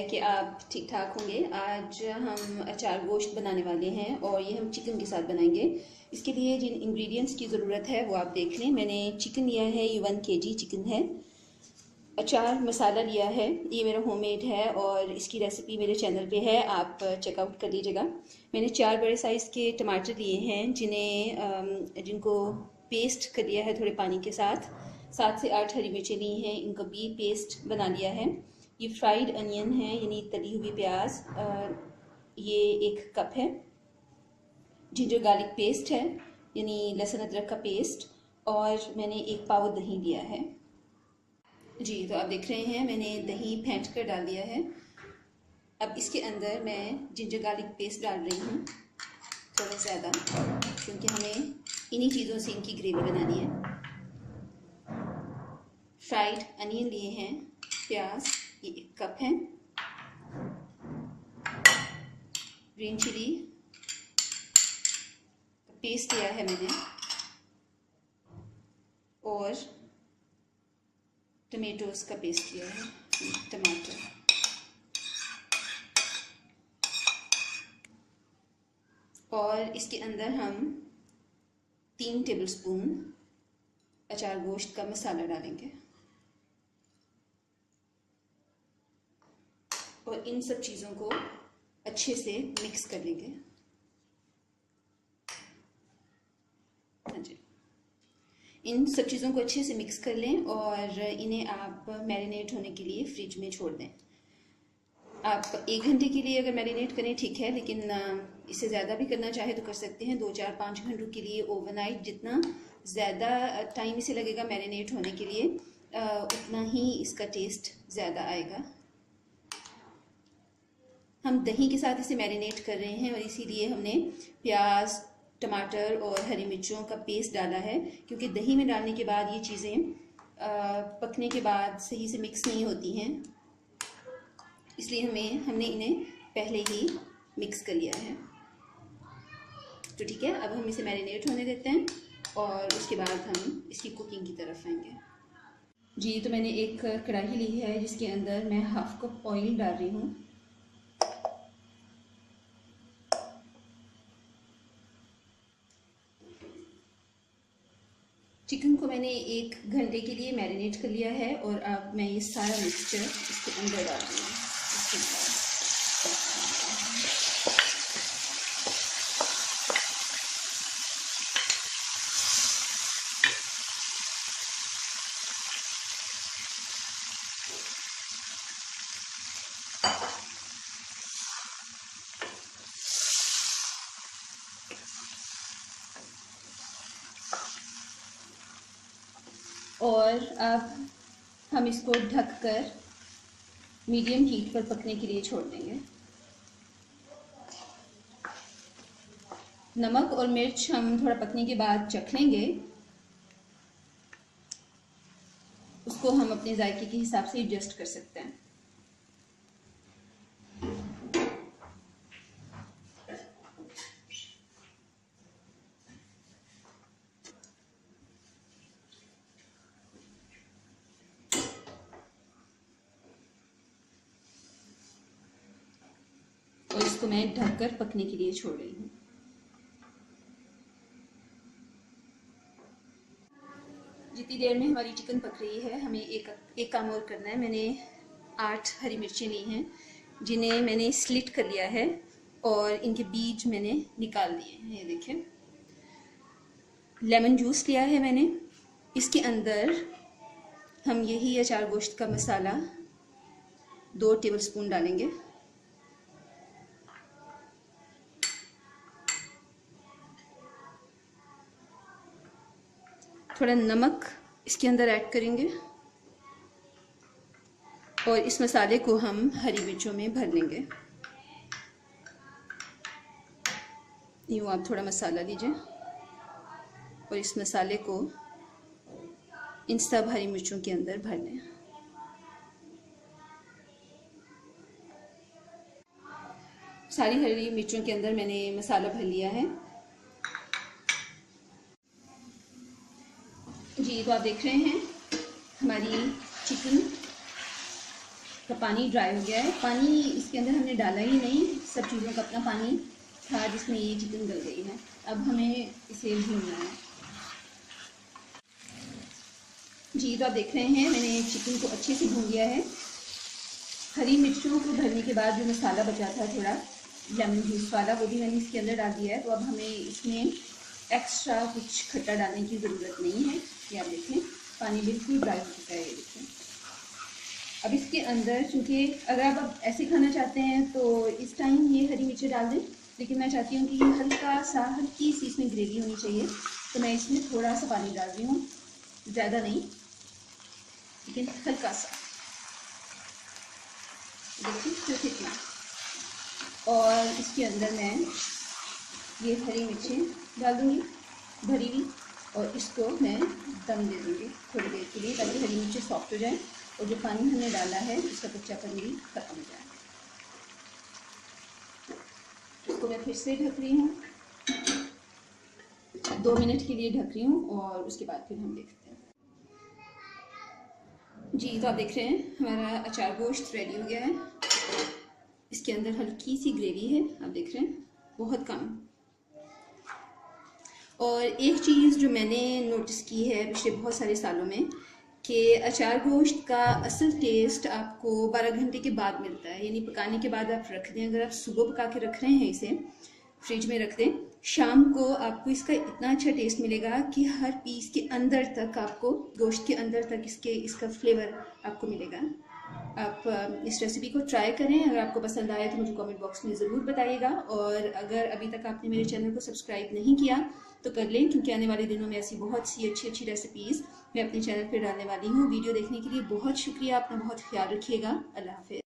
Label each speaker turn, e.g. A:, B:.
A: कि आप ठीक ठाक होंगे। आज हम अचार गोश्त बनाने वाले हैं और ये हम चिकन के साथ बनाएंगे। इसके लिए जिन इंग्रेडिएंट्स की ज़रूरत है वो आप देख लें। मैंने चिकन लिया है, ये 1 kg चिकन है। अचार मसाला लिया है, ये मेरा होममेड है और इसकी रेसिपी मेरे चैनल पे है, आप चेकआउट कर लीजिएगा। मैंने 4 बड़े साइज़ के टमाटर लिए हैं जिनको पेस्ट कर लिया है थोड़े पानी के साथ। 7 से 8 हरी मिर्चें ली हैं, इनको भी पेस्ट बना लिया है। ये फ्राइड अनियन है यानी तली हुई प्याज, ये 1 कप है। जिंजर गार्लिक पेस्ट है यानी लहसुन अदरक का पेस्ट, और मैंने 1 पाव दही लिया है। जी तो आप देख रहे हैं मैंने दही फेंट कर डाल दिया है। अब इसके अंदर मैं जिंजर गार्लिक पेस्ट डाल रही हूँ थोड़ा ज़्यादा, क्योंकि हमें इन्हीं चीज़ों से इनकी ग्रेवी बनानी है। फ्राइड अनियन लिए हैं, प्याज ये 1 कप है। ग्रीन चिली पेस्ट लिया है मैंने, और टमेटोज़ का पेस्ट लिया है, टमाटर। और इसके अंदर हम 3 टेबलस्पून अचार गोश्त का मसाला डालेंगे और इन सब चीज़ों को अच्छे से मिक्स कर लेंगे। हाँ जी, इन सब चीज़ों को अच्छे से मिक्स कर लें और इन्हें आप मैरिनेट होने के लिए फ्रिज में छोड़ दें। आप 1 घंटे के लिए अगर मैरिनेट करें ठीक है, लेकिन इससे ज़्यादा भी करना चाहे तो कर सकते हैं। 2, 4, 5 घंटों के लिए ओवरनाइट, जितना ज़्यादा टाइम इसे लगेगा मैरिनेट होने के लिए उतना ही इसका टेस्ट ज़्यादा आएगा। हम दही के साथ इसे मैरिनेट कर रहे हैं और इसीलिए हमने प्याज, टमाटर और हरी मिर्चों का पेस्ट डाला है, क्योंकि दही में डालने के बाद ये चीज़ें पकने के बाद सही से मिक्स नहीं होती हैं, इसलिए हमने इन्हें पहले ही मिक्स कर लिया है। तो ठीक है, अब हम इसे मैरिनेट होने देते हैं और उसके बाद हम इसकी कुकिंग की तरफ आएंगे। जी तो मैंने एक कढ़ाई ली है जिसके अंदर मैं 1/2 कप ऑयल डाल रही हूँ। चिकन को मैंने 1 घंटे के लिए मैरिनेट कर लिया है और अब मैं ये सारा मिक्सचर इसके अंदर डाल रही हूँ। और अब हम इसको ढककर मीडियम हीट पर पकने के लिए छोड़ देंगे। नमक और मिर्च हम थोड़ा पकने के बाद चख लेंगे, उसको हम अपने जायके के हिसाब से एडजस्ट कर सकते हैं। और इसको मैं ढककर पकने के लिए छोड़ रही हूँ। जितनी देर में हमारी चिकन पक रही है, हमें एक काम और करना है। मैंने 8 हरी मिर्चें ली हैं जिन्हें मैंने स्लिट कर लिया है और इनके बीज मैंने निकाल दिए हैं। ये देखें, लेमन जूस लिया है मैंने। इसके अंदर हम यही अचार गोश्त का मसाला 2 टेबलस्पून डालेंगे। थोड़ा नमक इसके अंदर ऐड करेंगे और इस मसाले को हम हरी मिर्चों में भर लेंगे। यूँ आप थोड़ा मसाला लीजिए और इस मसाले को इन सब हरी मिर्चों के अंदर भर लें। सारी हरी मिर्चों के अंदर मैंने मसाला भर लिया है। जी तो आप देख रहे हैं हमारी चिकन का पानी ड्राई हो गया है। पानी इसके अंदर हमने डाला ही नहीं, सब चीज़ों का अपना पानी था जिसमें ये चिकन गल गई है। अब हमें इसे भूनना है। जी तो आप देख रहे हैं मैंने चिकन को अच्छे से भून लिया है। हरी मिर्चों को भरने के बाद जो मसाला बचा था थोड़ा लेमन जूस वाला, वो भी मैंने इसके अंदर डाल दिया है। तो अब हमें इसमें एक्स्ट्रा कुछ खट्टा डालने की ज़रूरत नहीं है। ये आप देखें पानी बिल्कुल ड्राई हो चुका है, ये देखें। अब इसके अंदर चूँकि अगर आप ऐसे खाना चाहते हैं तो इस टाइम ये हरी मिर्चें डाल दें, लेकिन मैं चाहती हूँ कि ये हल्की सी इसमें ग्रेवी होनी चाहिए, तो मैं इसमें थोड़ा सा पानी डाल रही हूँ, ज़्यादा नहीं लेकिन हल्का सा, देखिए सिर्फ इतना। और इसके अंदर मैं ये हरी मिर्चें डाल दूँगी भरी हुई, और इसको मैं दम दे दूँगी थोड़ी देर के लिए, ताकि हरी मिर्चें सॉफ्ट हो जाएं और जो पानी हमने डाला है उसका कच्चापन भी खत्म हो जाए। इसको मैं फिर से ढक रही हूँ, 2 मिनट के लिए ढक रही हूँ, और उसके बाद फिर हम देखते हैं। जी तो आप देख रहे हैं हमारा अचार गोश्त रेडी हो गया है। इसके अंदर हल्की सी ग्रेवी है, आप देख रहे हैं, बहुत कम। और एक चीज़ जो मैंने नोटिस की है पिछले बहुत सारे सालों में, कि अचार गोश्त का असल टेस्ट आपको 12 घंटे के बाद मिलता है, यानी पकाने के बाद आप रख दें। अगर आप सुबह पका के रख रहे हैं, इसे फ्रिज में रख दें, शाम को आपको इसका इतना अच्छा टेस्ट मिलेगा कि हर पीस के अंदर तक आपको, गोश्त के अंदर तक इसका फ्लेवर आपको मिलेगा। आप इस रेसिपी को ट्राई करें। अगर आपको पसंद आए तो मुझे कमेंट बॉक्स में ज़रूर बताइएगा, और अगर अभी तक आपने मेरे चैनल को सब्सक्राइब नहीं किया तो कर लें, क्योंकि आने वाले दिनों में ऐसी बहुत सी अच्छी रेसिपीज़ मैं अपने चैनल पर डालने वाली हूँ। वीडियो देखने के लिए बहुत शुक्रिया, अपना बहुत ख्याल रखिएगा। अल्लाह हाफ़िज़।